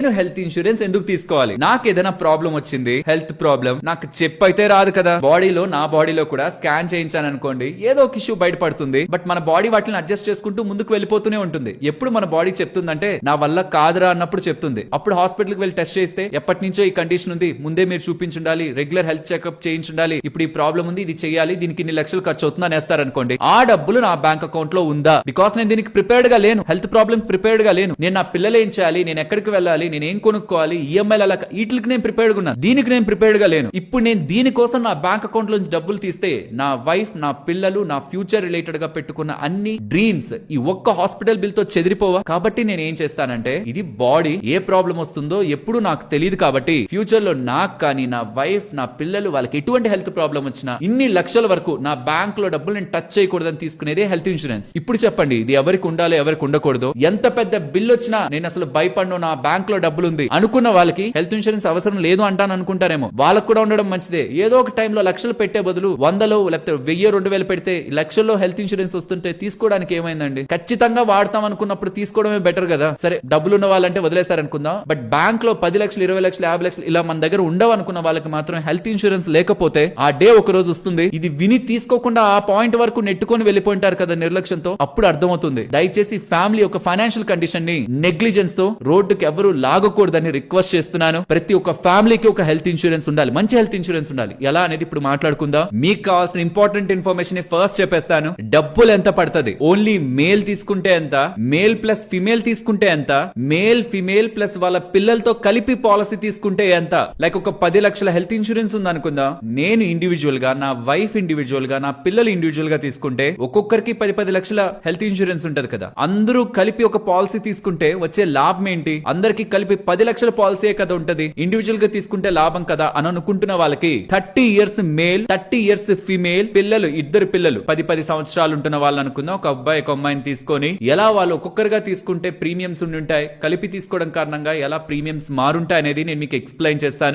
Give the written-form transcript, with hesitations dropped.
నేను health insurance ఎందుకు తీసుకోవాలి? నాకు ఏదైనా ప్రాబ్లం వచ్చింది, హెల్త్ ప్రాబ్లం, నాకు చెప్పైతే రాదు కదా. నా బాడీలో కూడా స్కాన్ చేయించాను అనుకోండి, ఏదో ఒక ఇష్యూ బయటపడుతుంది. బట్ మన బాడీ వాటిని అడ్జస్ట్ చేసుకుంటూ ముందుకు వెళ్ళిపోతూనే ఉంటుంది. ఎప్పుడు మన బాడీ చెప్తుందంటే నా వల్ల కాదురా అన్నప్పుడు చెప్తుంది. అప్పుడు హాస్పిటల్ కి వెళ్ళి టెస్ట్ చేస్తే ఎప్పటి నుంచో ఈ కండిషన్ ఉంది, ముందే మీరు చూపించుండాలి, రెగ్యులర్ హెల్త్ చెకప్ చేయించుండాలి, ఇప్పుడు ఈ ప్రాబ్లం ఉంది, ఇది చేయాలి, దీనికి ఇన్ని లక్షలు ఖర్చు అవుతుంది అనేస్తారనుకోండి. ఆ డబ్బులు నా బ్యాంక్ అకౌంట్ లో ఉందా? బికాస్ నేను దీనికి ప్రిపేర్డ్ గా లేను, హెల్త్ ప్రాబ్లమ్ ప్రిపేర్డ్ గా లేను. నేను నా పిల్లలు ఏం చేయాలి, నేను ఎక్కడికి వెళ్ళాలి, నేను ఏం కొనుక్కోవాలి, ఈఎంఐలు అలా వీటికి నేను ప్రిపేర్డ్ గా ఉన్నాను. దీనికి నేను ప్రిపేర్డ్ గా లేను. ఇప్పుడు నేను దీనికోసం నా బ్యాంక్ అకౌంట్ లోంచి డబ్బులు తీస్తే నా వైఫ్, నా పిల్లలు, నా ఫ్యూచర్ రిలేటెడ్ గా పెట్టుకున్న అన్ని డ్రీమ్స్ ఈ ఒక్క హాస్పిటల్ బిల్ తో చెదిరిపోవా? కాబట్టి నేను ఏం చేస్తానంటే, ఇది బాడీ ఏ ప్రాబ్లం వస్తుందో ఎప్పుడు నాకు తెలియదు కాబట్టి ఫ్యూచర్ లో నాకు కానీ, నా వైఫ్, నా పిల్లలు, వాళ్ళకి ఎటువంటి హెల్త్ ప్రాబ్లం వచ్చినా ఇన్ని లక్షల వరకు నా బ్యాంక్ లో డబ్బులు నేను టచ్ చేయకూడదని తీసుకునేదే హెల్త్ ఇన్సూరెన్స్. ఇప్పుడు చెప్పండి, ఇది ఎవరికి ఉండాలి, ఎవరికి ఉండకూడదు? ఎంత పెద్ద బిల్ వచ్చినా నేను అసలు భయపడను, నా బ్యాంక్ లో డబ్బులు ఉంది అనుకున్న వాళ్ళకి హెల్త్ ఇన్సూరెన్స్ అవసరం లేదు అంటాను అనుకుంటారేమో. వాళ్ళకు కూడా ఉండడం మంచిదే. ఏదో ఒక టైంలో లక్షలు పెట్టే బదులు 100లో లేకపోతే 1000-2000 పెడితే లక్షల్లో హెల్త్ ఇన్సూరెన్స్ వస్తుంటే తీసుకోవడానికి ఏమైందండి? ఖచ్చితంగా వాడతాం అనుకున్నప్పుడు తీసుకోవడమే బెటర్ కదా. సరే, డబ్బులు ఉన్న వాళ్ళంటే వదిలేస్తారనుకుందాం. బట్ బ్యాంక్ లో 10 లక్షలు, 20 లక్షలు, 50 లక్షలు ఇలా మన దగ్గర ఉండవు అనుకున్న వాళ్ళకి మాత్రం హెల్త్ ఇన్సూరెన్స్ లేకపోతే ఆ డే ఒక రోజు వస్తుంది, ఇది విని తీసుకోకుండా ఆ పాయింట్ వరకు నెట్టుకొని వెళ్ళిపోయింటారు కదా నిర్లక్ష్యంతో. అప్పుడు అర్థమవుతుంది. దయచేసి ఫ్యామిలీ యొక్క ఫైనాన్షియల్ కండిషన్ ని నెగ్లిజెన్స్ తో రోడ్డుకి ఎవరు లాగకూడదని రిక్వెస్ట్ చేస్తున్నాను. ప్రతి ఒక్క ఫ్యామిలీకి ఒక హెల్త్ ఇన్సూరెన్స్ ఉండాలి, మంచి హెల్త్ ఇన్సూరెన్స్ ఉండాలి. ఎలా అనేది ఇప్పుడు మాట్లాడుకుందాం. మీకు కావాల్సిన ఇంపార్టెంట్ ఇన్ఫర్మేషన్ ని ఫస్ట్ చెప్పేస్తాను. డబ్బులు ఎంత పడుతుంది? ఓన్లీ మేల్ తీసుకుంటే ఎంత, మేల్ ప్లస్ ఫిమేల్ తీసుకుంటే ఎంత, మేల్ ఫిమేల్ ప్లస్ వాళ్ళ పిల్లలతో కలిపి పాలసీ తీసుకుంటే ఎంత. లైక్ ఒక 10 లక్షల హెల్త్ ఇన్సూరెన్స్ ఉంది అనుకుందాం. నేను ఇండివిజువల్ గా, నా వైఫ్ ఇండివిజువల్ గా, నా పిల్లలు ఇండివిజువల్ గా తీసుకుంటే ఒక్కొక్కరికి 10 లక్షల హెల్త్ ఇన్సూరెన్స్ ఉంటది కదా. అందరూ కలిపి ఒక పాలసీ తీసుకుంటే వచ్చే లాభం ఏంటి? అందరికి కలిపి 10 లక్షల పాలసీ కదా ఉంటది. ఇండివిజువల్ గా తీసుకుంటే లాభం కదా అని అనుకుంటున్న వాళ్ళకి 30 ఇయర్స్ మేల్, 30 ఇయర్స్ ఫిమేల్, పిల్లలు, ఇద్దరు పిల్లలు 10 సంవత్సరాలు ఉంటున్న వాళ్ళు అనుకుందాం. ఒక అబ్బాయి, ఒక అమ్మాయిని తీసుకొని ఎలా వాళ్ళు ఒక్కొక్కరుగా తీసుకుంటే ప్రీమియమ్స్ ఉండి ఉంటాయి, కలిపి తీసుకోవడం కారణంగా ఎలా ప్రీమియమ్స్ మారుంటాయి అనేది నేను మీకు ఎక్స్ప్లెయిన్ చేస్తాను.